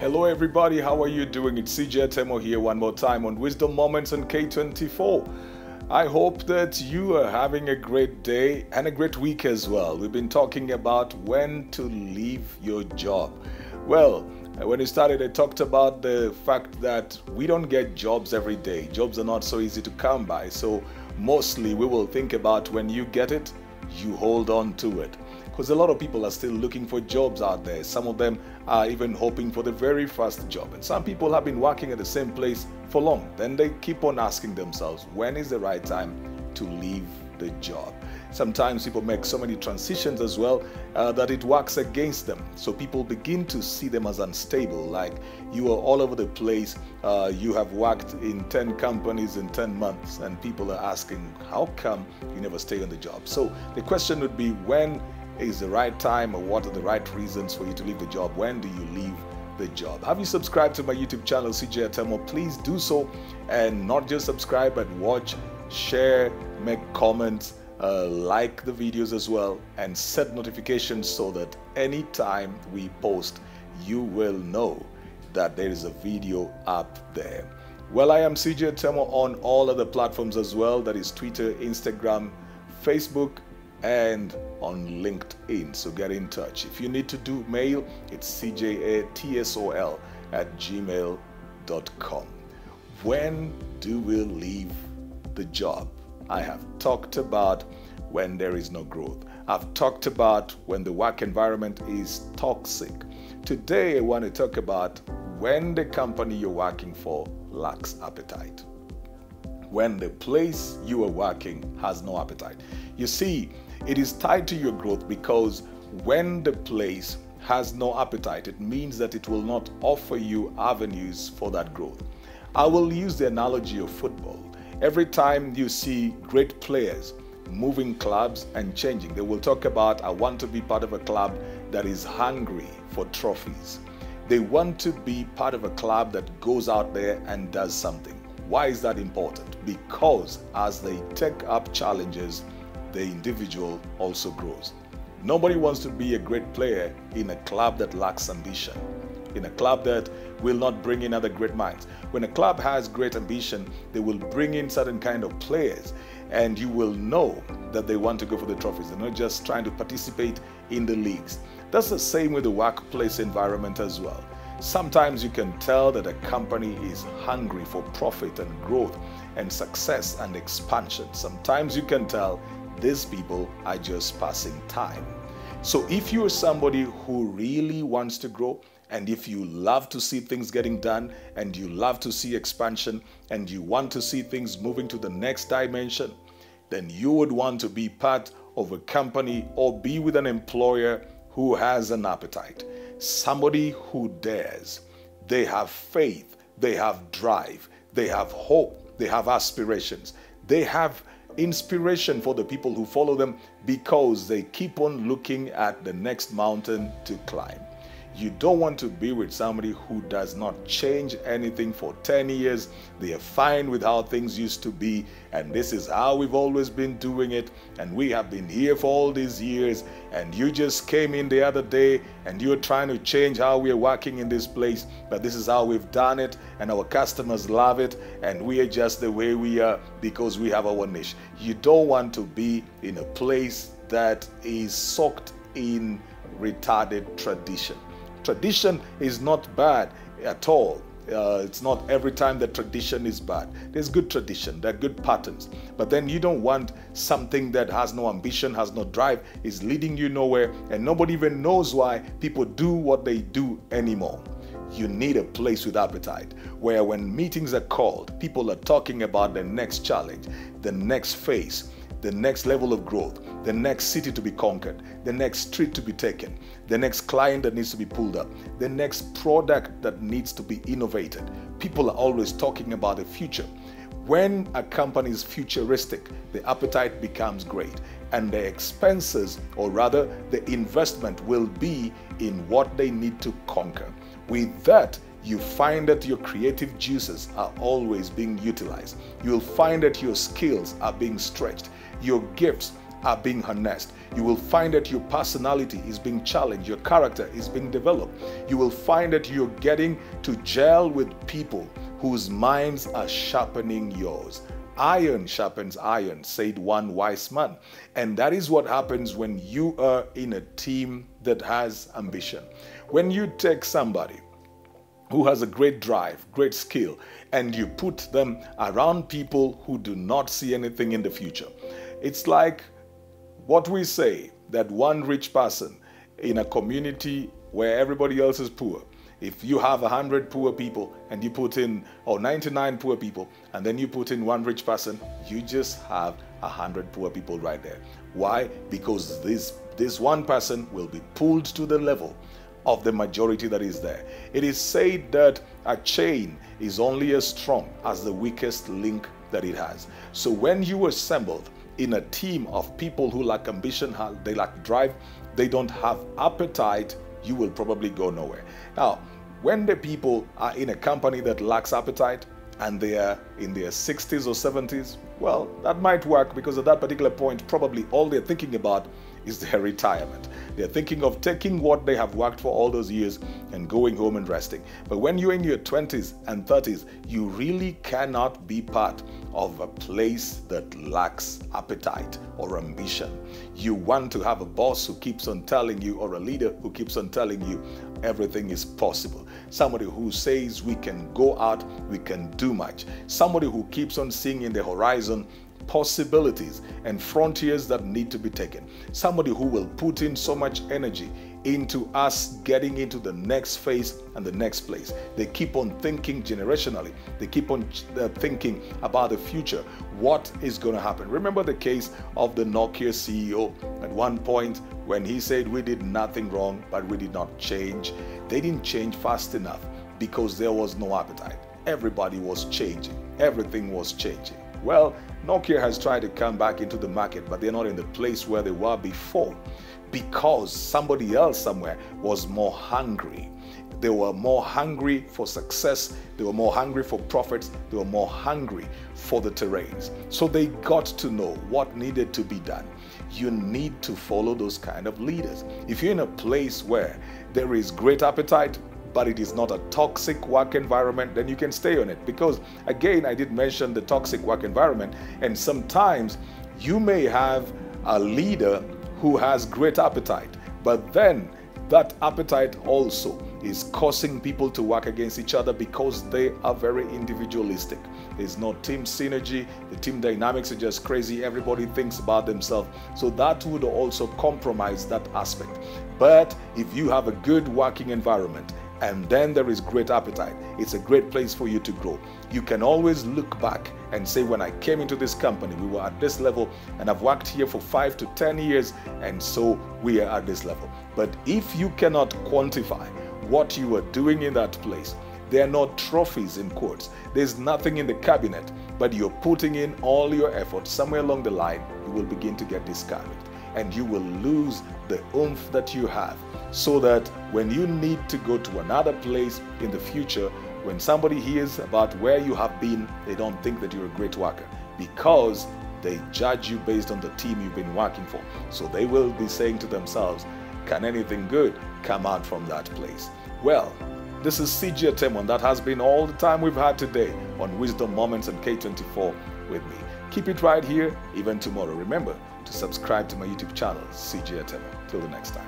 Hello everybody, how are you doing? It's C.J Atemo here one more time on Wisdom Moments on K24. I hope that you are having a great day and a great week as well. We've been talking about when to leave your job. Well, when we started, I talked about the fact that we don't get jobs every day. Jobs are not so easy to come by. So mostly we will think about when you get it, you hold on to it. Because a lot of people are still looking for jobs out there. Some of them are even hoping for the very first job. And some people have been working at the same place for long. Then they keep on asking themselves, when is the right time to leave the job? Sometimes people make so many transitions as well that it works against them. So people begin to see them as unstable, like you are all over the place. You have worked in 10 companies in 10 months and people are asking, how come you never stay on the job? So the question would be, when is the right time, or what are the right reasons for you to leave the job? When do you leave the job? Have you subscribed to my YouTube channel, C.J Atemo? Please do so, and not just subscribe, but watch, share, make comments, like the videos as well, and set notifications so that anytime we post, you will know that there is a video up there. Well, I am C.J Atemo on all other platforms as well, that is Twitter, Instagram, Facebook, and on LinkedIn. So get in touch. If you need to do mail, it's cjatsol@gmail.com. When do we leave the job? I have talked about when there is no growth. I've talked about when the work environment is toxic. Today I want to talk about when the company you're working for lacks appetite. When the place you are working has no appetite. You see, it is tied to your growth, because when the place has no appetite, it means that it will not offer you avenues for that growth. I will use the analogy of football. Every time you see great players moving clubs and changing, they will talk about, I want to be part of a club that is hungry for trophies. They want to be part of a club that goes out there and does something. Why is that important? Because as they take up challenges, the individual also grows. Nobody wants to be a great player in a club that lacks ambition, in a club that will not bring in other great minds. When a club has great ambition, they will bring in certain kind of players, and you will know that they want to go for the trophies. They're not just trying to participate in the leagues. That's the same with the workplace environment as well. Sometimes you can tell that a company is hungry for profit and growth and success and expansion. Sometimes you can tell these people are just passing time. So if you're somebody who really wants to grow, and if you love to see things getting done, and you love to see expansion, and you want to see things moving to the next dimension, then you would want to be part of a company or be with an employer who has an appetite. Somebody who dares. They have faith, they have drive, they have hope, they have aspirations, they have inspiration for the people who follow them, because they keep on looking at the next mountain to climb. You don't want to be with somebody who does not change anything for 10 years. They are fine with how things used to be, and this is how we've always been doing it, and we have been here for all these years, and you just came in the other day and you're trying to change how we're working in this place, but this is how we've done it, and our customers love it, and we are just the way we are because we have our niche. You don't want to be in a place that is soaked in retarded tradition. Tradition is not bad at all. It's not every time that tradition is bad. There's good tradition, there are good patterns. But then you don't want something that has no ambition, has no drive, is leading you nowhere, and nobody even knows why people do what they do anymore. You need a place with appetite, where when meetings are called, people are talking about the next challenge, the next phase, the next level of growth, the next city to be conquered, the next street to be taken, the next client that needs to be pulled up, the next product that needs to be innovated. People are always talking about the future. When a company is futuristic, the appetite becomes great, and the expenses, or rather the investment, will be in what they need to conquer. With that, you find that your creative juices are always being utilized. You'll find that your skills are being stretched. Your gifts are being harnessed. You will find that your personality is being challenged, your character is being developed. You will find that you're getting to gel with people whose minds are sharpening yours. Iron sharpens iron, said one wise man. And that is what happens when you are in a team that has ambition. When you take somebody who has a great drive, great skill, and you put them around people who do not see anything in the future. It's like what we say, that one rich person in a community where everybody else is poor. If you have 100 poor people and you put in, or 99 poor people, and then you put in one rich person, you just have 100 poor people right there. Why? Because this one person will be pulled to the level of the majority that is there. It is said that a chain is only as strong as the weakest link that it has. So when you assembled in a team of people who lack ambition, they lack drive, they don't have appetite, you will probably go nowhere. Now, when the people are in a company that lacks appetite and they are in their 60s or 70s, well, that might work, because at that particular point, probably all they're thinking about is their retirement. They're thinking of taking what they have worked for all those years and going home and resting. But when you're in your 20s and 30s, you really cannot be part of a place that lacks appetite or ambition. You want to have a boss who keeps on telling you, or a leader who keeps on telling you everything is possible. Somebody who says we can go out, we can do much. Somebody who keeps on seeing in the horizon possibilities and frontiers that need to be taken. Somebody who will put in so much energy into us getting into the next phase and the next place. They keep on thinking generationally. They keep on thinking about the future. What is going to happen? Remember the case of the Nokia CEO at one point when he said we did nothing wrong, but we did not change. They didn't change fast enough because there was no appetite. Everybody was changing. Everything was changing. Well, Nokia has tried to come back into the market, but they're not in the place where they were before, because somebody else somewhere was more hungry. They were more hungry for success. They were more hungry for profits. They were more hungry for the terrains. So they got to know what needed to be done. You need to follow those kind of leaders. If you're in a place where there is great appetite, but it is not a toxic work environment, then you can stay on it. Because again, I did mention the toxic work environment, and sometimes you may have a leader who has great appetite, but then that appetite also is causing people to work against each other because they are very individualistic. There's no team synergy. The team dynamics are just crazy. Everybody thinks about themselves. So that would also compromise that aspect. But if you have a good working environment, and then there is great appetite, it's a great place for you to grow. You can always look back and say, when I came into this company, we were at this level, and I've worked here for 5 to 10 years, and so we are at this level. But if you cannot quantify what you are doing in that place, there are no trophies in quotes. There's nothing in the cabinet, but you're putting in all your effort. Somewhere along the line, you will begin to get discouraged, and you will lose the oomph that you have, so that when you need to go to another place in the future, when somebody hears about where you have been, they don't think that you're a great worker, because they judge you based on the team you've been working for. So they will be saying to themselves, can anything good come out from that place? Well, this is C.J Atemo, and that has been all the time we've had today on Wisdom Moments and K24 with me. Keep it right here, even tomorrow. Remember to subscribe to my YouTube channel, C.J Atemo. Till the next time.